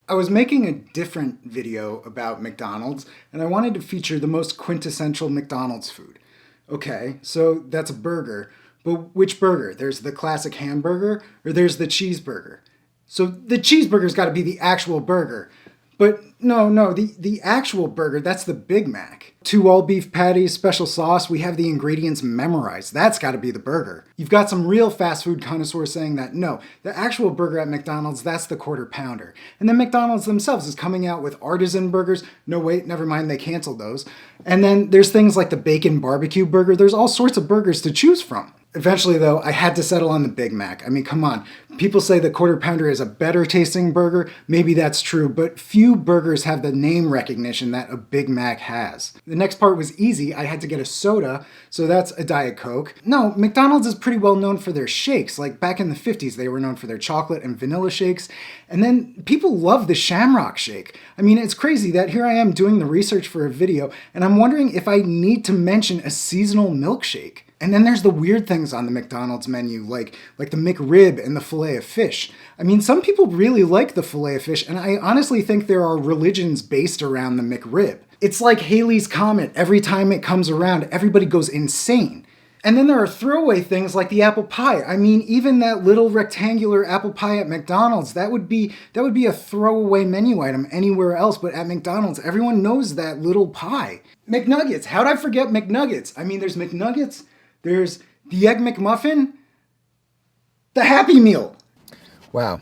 I was making a different video about McDonald's, and I wanted to feature the most quintessential McDonald's food. Okay, so that's a burger, but which burger? There's the classic hamburger, or there's the cheeseburger? So the cheeseburger's got to be the actual burger. But no, the actual burger, that's the Big Mac. 2 all-beef patties, special sauce, we have the ingredients memorized. That's got to be the burger. You've got some real fast food connoisseurs saying that no, the actual burger at McDonald's, that's the Quarter Pounder. And then McDonald's themselves is coming out with artisan burgers. No, wait, never mind, they canceled those. And then there's things like the bacon barbecue burger. There's all sorts of burgers to choose from. Eventually, though, I had to settle on the Big Mac. I mean, come on. People say the Quarter Pounder is a better tasting burger. Maybe that's true, but few burgers have the name recognition that a Big Mac has. The next part was easy. I had to get a soda, so that's a Diet Coke. No, McDonald's is pretty well known for their shakes. Like back in the 50s, they were known for their chocolate and vanilla shakes. And then people love the Shamrock Shake. I mean, it's crazy that here I am doing the research for a video, and I'm wondering if I need to mention a seasonal milkshake. And then there's the weird things on the McDonald's menu, like the McRib and the filet of fish. I mean, some people really like the filet of fish, and I honestly think there are religions based around the McRib. It's like Halley's Comet. Every time it comes around, everybody goes insane. And then there are throwaway things like the apple pie. I mean, even that little rectangular apple pie at McDonald's, that would be a throwaway menu item anywhere else, but at McDonald's, everyone knows that little pie. McNuggets. How'd I forget McNuggets? I mean, there's McNuggets. There's the Egg McMuffin, the Happy Meal. Wow.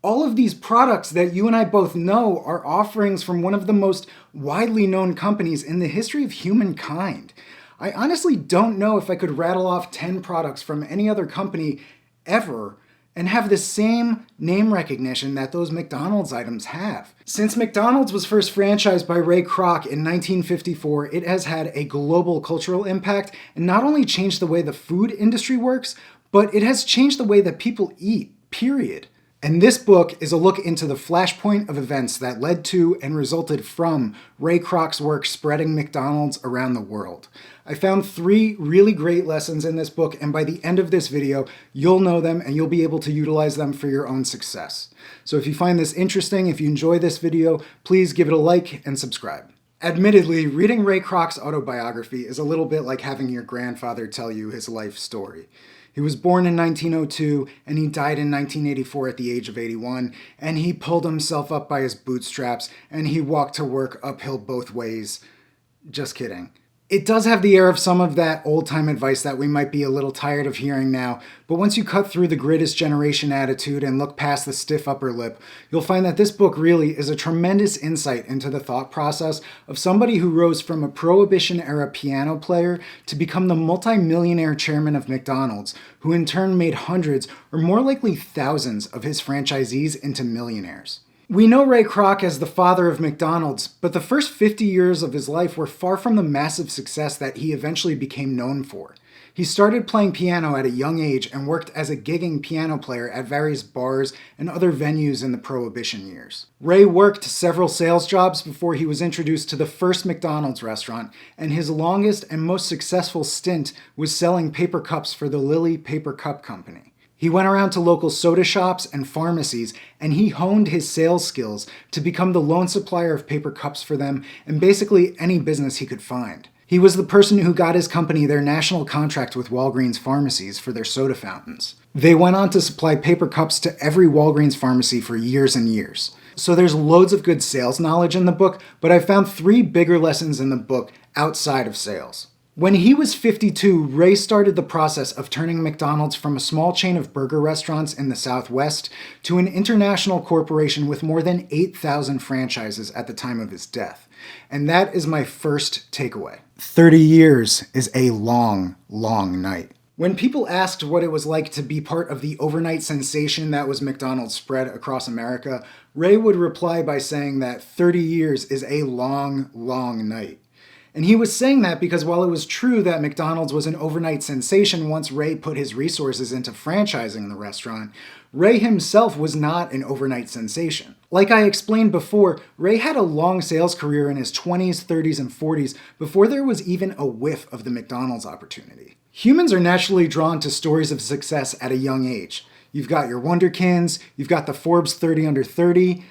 All of these products that you and I both know are offerings from one of the most widely known companies in the history of humankind. I honestly don't know if I could rattle off 10 products from any other company ever and have the same name recognition that those McDonald's items have. Since McDonald's was first franchised by Ray Kroc in 1954, it has had a global cultural impact and not only changed the way the food industry works, but it has changed the way that people eat, period. And this book is a look into the flashpoint of events that led to and resulted from Ray Kroc's work spreading McDonald's around the world. I found 3 really great lessons in this book, and by the end of this video, you'll know them and you'll be able to utilize them for your own success. So if you find this interesting, if you enjoy this video, please give it a like and subscribe. Admittedly, reading Ray Kroc's autobiography is a little bit like having your grandfather tell you his life story. He was born in 1902 and he died in 1984 at the age of 81, and he pulled himself up by his bootstraps and he walked to work uphill both ways. Just kidding. It does have the air of some of that old-time advice that we might be a little tired of hearing now, but once you cut through the greatest generation attitude and look past the stiff upper lip, you'll find that this book really is a tremendous insight into the thought process of somebody who rose from a Prohibition-era piano player to become the multi-millionaire chairman of McDonald's, who in turn made hundreds, or more likely thousands, of his franchisees into millionaires. We know Ray Kroc as the father of McDonald's, but the first 50 years of his life were far from the massive success that he eventually became known for. He started playing piano at a young age and worked as a gigging piano player at various bars and other venues in the Prohibition years. Ray worked several sales jobs before he was introduced to the first McDonald's restaurant, and his longest and most successful stint was selling paper cups for the Lilly Paper Cup Company. He went around to local soda shops and pharmacies, and he honed his sales skills to become the lone supplier of paper cups for them and basically any business he could find. He was the person who got his company their national contract with Walgreens pharmacies for their soda fountains. They went on to supply paper cups to every Walgreens pharmacy for years and years. So there's loads of good sales knowledge in the book, but I found 3 bigger lessons in the book outside of sales. When he was 52, Ray started the process of turning McDonald's from a small chain of burger restaurants in the Southwest to an international corporation with more than 8,000 franchises at the time of his death. And that is my first takeaway. 30 years is a long, long night. When people asked what it was like to be part of the overnight sensation that was McDonald's spread across America, Ray would reply by saying that 30 years is a long, long night. And he was saying that because while it was true that McDonald's was an overnight sensation once Ray put his resources into franchising the restaurant, Ray himself was not an overnight sensation. Like I explained before, Ray had a long sales career in his 20s, 30s, and 40s before there was even a whiff of the McDonald's opportunity. Humans are naturally drawn to stories of success at a young age. You've got your Wonderkins, you've got the Forbes 30 under 30.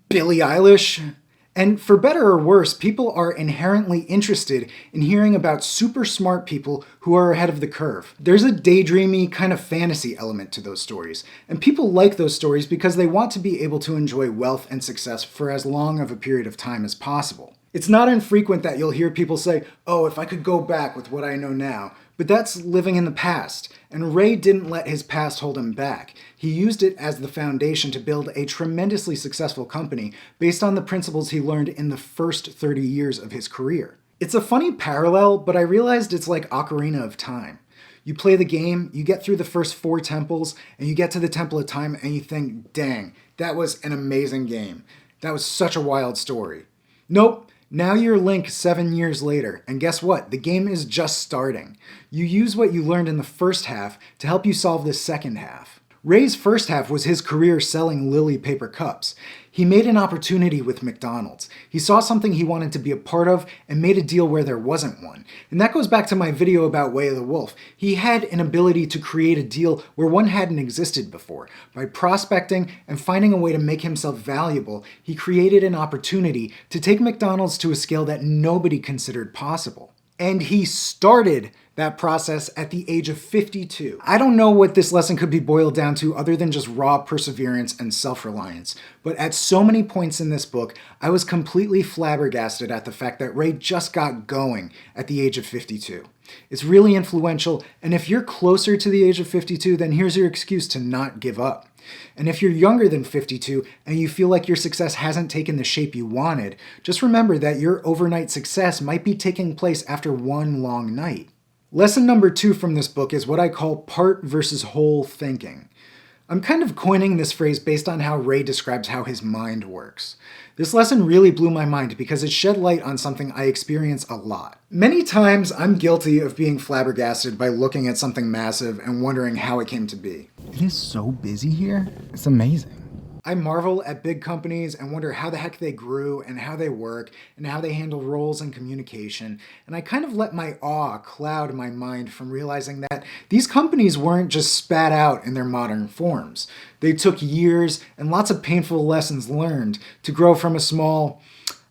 Billie Eilish. And for better or worse, people are inherently interested in hearing about super smart people who are ahead of the curve. There's a daydreamy kind of fantasy element to those stories, and people like those stories because they want to be able to enjoy wealth and success for as long of a period of time as possible. It's not infrequent that you'll hear people say, "Oh, if I could go back with what I know now." But that's living in the past, and Ray didn't let his past hold him back. He used it as the foundation to build a tremendously successful company based on the principles he learned in the first 30 years of his career. It's a funny parallel, but I realized it's like Ocarina of Time. You play the game, you get through the first 4 temples, and you get to the Temple of Time and you think, dang, that was an amazing game. That was such a wild story. Nope. Now you're Link 7 years later, and guess what? The game is just starting. You use what you learned in the first half to help you solve the second half. Ray's first half was his career selling Lily paper cups. He made an opportunity with McDonald's. He saw something he wanted to be a part of and made a deal where there wasn't one. And that goes back to my video about Way of the Wolf. He had an ability to create a deal where one hadn't existed before. By prospecting and finding a way to make himself valuable, he created an opportunity to take McDonald's to a scale that nobody considered possible. And he started that process at the age of 52. I don't know what this lesson could be boiled down to other than just raw perseverance and self-reliance, but at so many points in this book, I was completely flabbergasted at the fact that Ray just got going at the age of 52. It's really influential, and if you're closer to the age of 52, then here's your excuse to not give up. And if you're younger than 52 and you feel like your success hasn't taken the shape you wanted, just remember that your overnight success might be taking place after one long night. Lesson number 2 from this book is what I call part versus whole thinking. I'm kind of coining this phrase based on how Ray describes how his mind works. This lesson really blew my mind because it shed light on something I experience a lot. Many times I'm guilty of being flabbergasted by looking at something massive and wondering how it came to be. It is so busy here. It's amazing. I marvel at big companies and wonder how the heck they grew and how they work and how they handle roles and communication. And I kind of let my awe cloud my mind from realizing that these companies weren't just spat out in their modern forms. They took years and lots of painful lessons learned to grow from a small,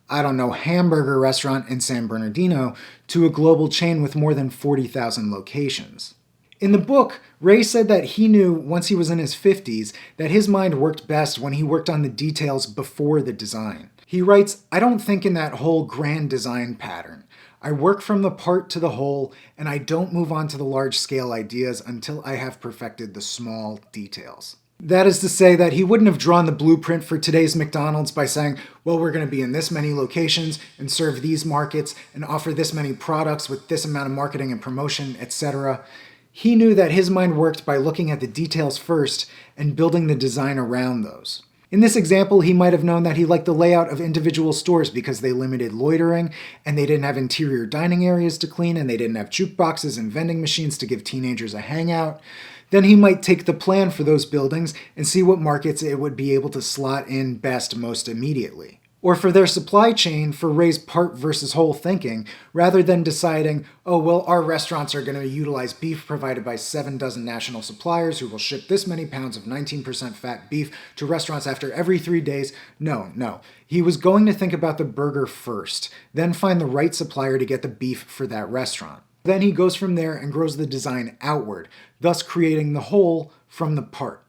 hamburger restaurant in San Bernardino to a global chain with more than 40,000 locations. In the book, Ray said that he knew once he was in his 50s that his mind worked best when he worked on the details before the design. He writes, "I don't think in that whole grand design pattern. I work from the part to the whole, and I don't move on to the large-scale ideas until I have perfected the small details." That is to say that he wouldn't have drawn the blueprint for today's McDonald's by saying, well, we're going to be in this many locations and serve these markets and offer this many products with this amount of marketing and promotion, etc. He knew that his mind worked by looking at the details first and building the design around those. In this example, he might have known that he liked the layout of individual stores because they limited loitering, and they didn't have interior dining areas to clean, and they didn't have jukeboxes and vending machines to give teenagers a hangout. Then he might take the plan for those buildings and see what markets it would be able to slot in best most immediately. Or for their supply chain, for Ray's part versus whole thinking, rather than deciding, oh, well, our restaurants are going to utilize beef provided by 7 dozen national suppliers who will ship this many pounds of 19% fat beef to restaurants after every 3 days. No. He was going to think about the burger first, then find the right supplier to get the beef for that restaurant. Then he goes from there and grows the design outward, thus creating the whole from the part.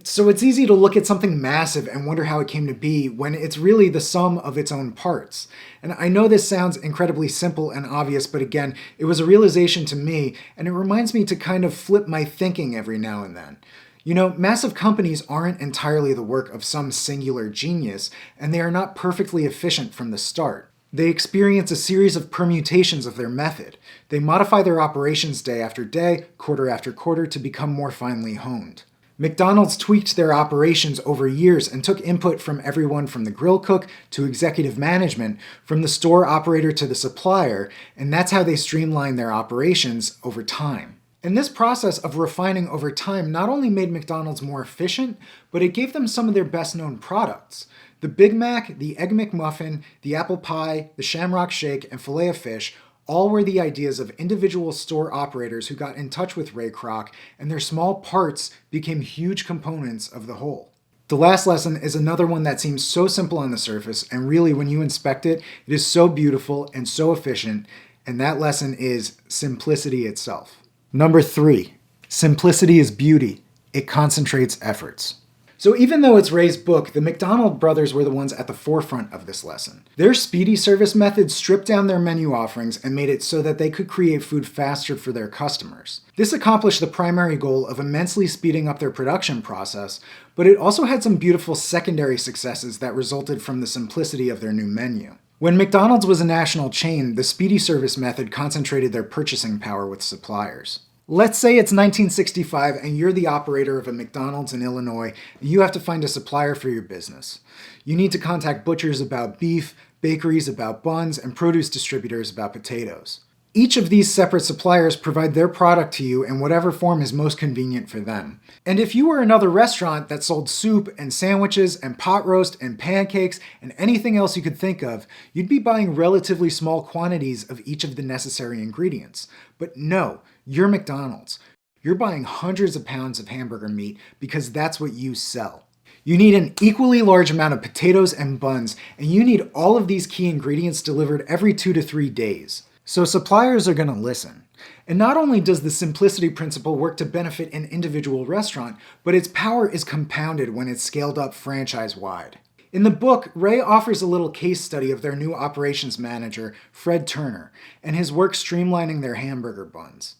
So it's easy to look at something massive and wonder how it came to be when it's really the sum of its own parts. And I know this sounds incredibly simple and obvious, but again, it was a realization to me, and it reminds me to kind of flip my thinking every now and then. You know, massive companies aren't entirely the work of some singular genius, and they are not perfectly efficient from the start. They experience a series of permutations of their method. They modify their operations day after day, quarter after quarter, to become more finely honed. McDonald's tweaked their operations over years and took input from everyone from the grill cook to executive management, from the store operator to the supplier, and that's how they streamlined their operations over time. And this process of refining over time not only made McDonald's more efficient, but it gave them some of their best-known products. The Big Mac, the Egg McMuffin, the apple pie, the Shamrock Shake, and Filet-O-Fish all were the ideas of individual store operators who got in touch with Ray Kroc, and their small parts became huge components of the whole. The last lesson is another one that seems so simple on the surface, and really when you inspect it, it is so beautiful and so efficient, and that lesson is simplicity itself. Number 3, simplicity is beauty. It concentrates efforts. So even though it's Ray's book, the McDonald brothers were the ones at the forefront of this lesson. Their speedy service method stripped down their menu offerings and made it so that they could create food faster for their customers. This accomplished the primary goal of immensely speeding up their production process, but it also had some beautiful secondary successes that resulted from the simplicity of their new menu. When McDonald's was a national chain, the speedy service method concentrated their purchasing power with suppliers. Let's say it's 1965 and you're the operator of a McDonald's in Illinois and you have to find a supplier for your business. You need to contact butchers about beef, bakeries about buns, and produce distributors about potatoes. Each of these separate suppliers provide their product to you in whatever form is most convenient for them. And if you were another restaurant that sold soup and sandwiches and pot roast and pancakes and anything else you could think of, you'd be buying relatively small quantities of each of the necessary ingredients. But no, you're McDonald's. You're buying hundreds of pounds of hamburger meat because that's what you sell. You need an equally large amount of potatoes and buns, and you need all of these key ingredients delivered every 2 to 3 days. So suppliers are going to listen. And not only does the simplicity principle work to benefit an individual restaurant, but its power is compounded when it's scaled up franchise-wide. In the book, Ray offers a little case study of their new operations manager, Fred Turner, and his work streamlining their hamburger buns.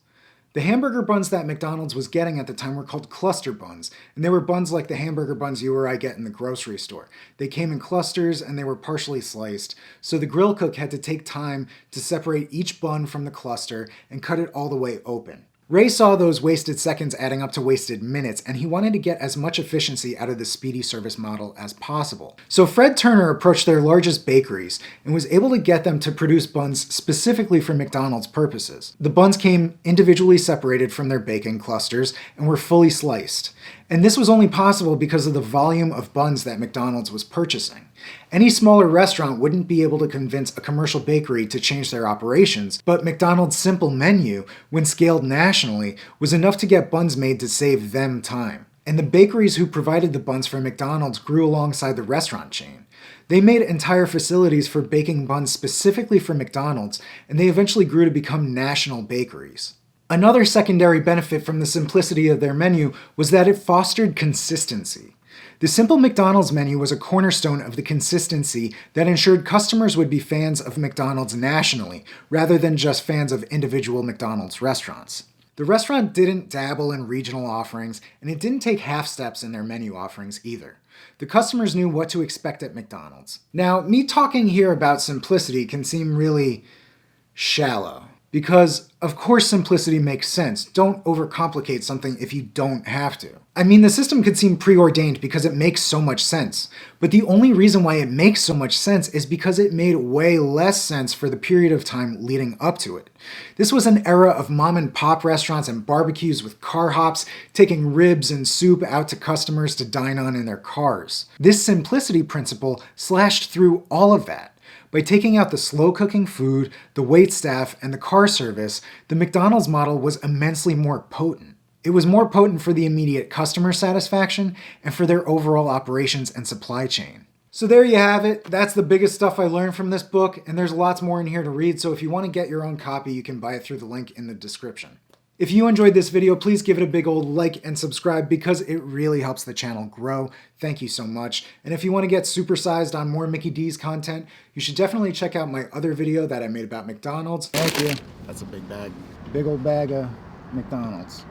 The hamburger buns that McDonald's was getting at the time were called cluster buns, and they were buns like the hamburger buns you or I get in the grocery store. They came in clusters and they were partially sliced, so the grill cook had to take time to separate each bun from the cluster and cut it all the way open. Ray saw those wasted seconds adding up to wasted minutes, and he wanted to get as much efficiency out of the speedy service model as possible. So Fred Turner approached their largest bakeries and was able to get them to produce buns specifically for McDonald's purposes. The buns came individually separated from their bacon clusters and were fully sliced. And this was only possible because of the volume of buns that McDonald's was purchasing. Any smaller restaurant wouldn't be able to convince a commercial bakery to change their operations, but McDonald's simple menu, when scaled nationally, was enough to get buns made to save them time. And the bakeries who provided the buns for McDonald's grew alongside the restaurant chain. They made entire facilities for baking buns specifically for McDonald's, and they eventually grew to become national bakeries. Another secondary benefit from the simplicity of their menu was that it fostered consistency. The simple McDonald's menu was a cornerstone of the consistency that ensured customers would be fans of McDonald's nationally, rather than just fans of individual McDonald's restaurants. The restaurant didn't dabble in regional offerings, and it didn't take half steps in their menu offerings either. The customers knew what to expect at McDonald's. Now, me talking here about simplicity can seem really shallow. Because, of course, simplicity makes sense. Don't overcomplicate something if you don't have to. I mean, the system could seem preordained because it makes so much sense. But the only reason why it makes so much sense is because it made way less sense for the period of time leading up to it. This was an era of mom and pop restaurants and barbecues with car hops, taking ribs and soup out to customers to dine on in their cars. This simplicity principle slashed through all of that. By taking out the slow-cooking food, the waitstaff, and the car service, the McDonald's model was immensely more potent. It was more potent for the immediate customer satisfaction and for their overall operations and supply chain. So there you have it. That's the biggest stuff I learned from this book, and there's lots more in here to read, so if you want to get your own copy, you can buy it through the link in the description. If you enjoyed this video, please give it a big old like and subscribe because it really helps the channel grow. Thank you so much. And if you want to get supersized on more Mickey D's content, you should definitely check out my other video that I made about McDonald's. Thank you. That's a big bag. Big old bag of McDonald's.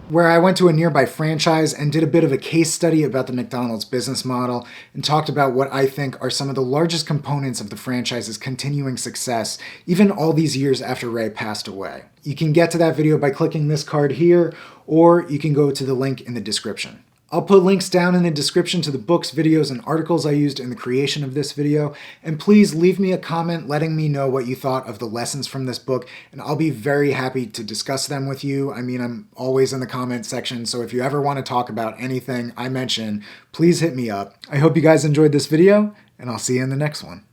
Where I went to a nearby franchise and did a bit of a case study about the McDonald's business model and talked about what I think are some of the largest components of the franchise's continuing success, even all these years after Ray passed away. You can get to that video by clicking this card here, or you can go to the link in the description. I'll put links down in the description to the books, videos, and articles I used in the creation of this video, and please leave me a comment letting me know what you thought of the lessons from this book, and I'll be very happy to discuss them with you. I mean, I'm always in the comment section, so if you ever want to talk about anything I mention, please hit me up. I hope you guys enjoyed this video, and I'll see you in the next one.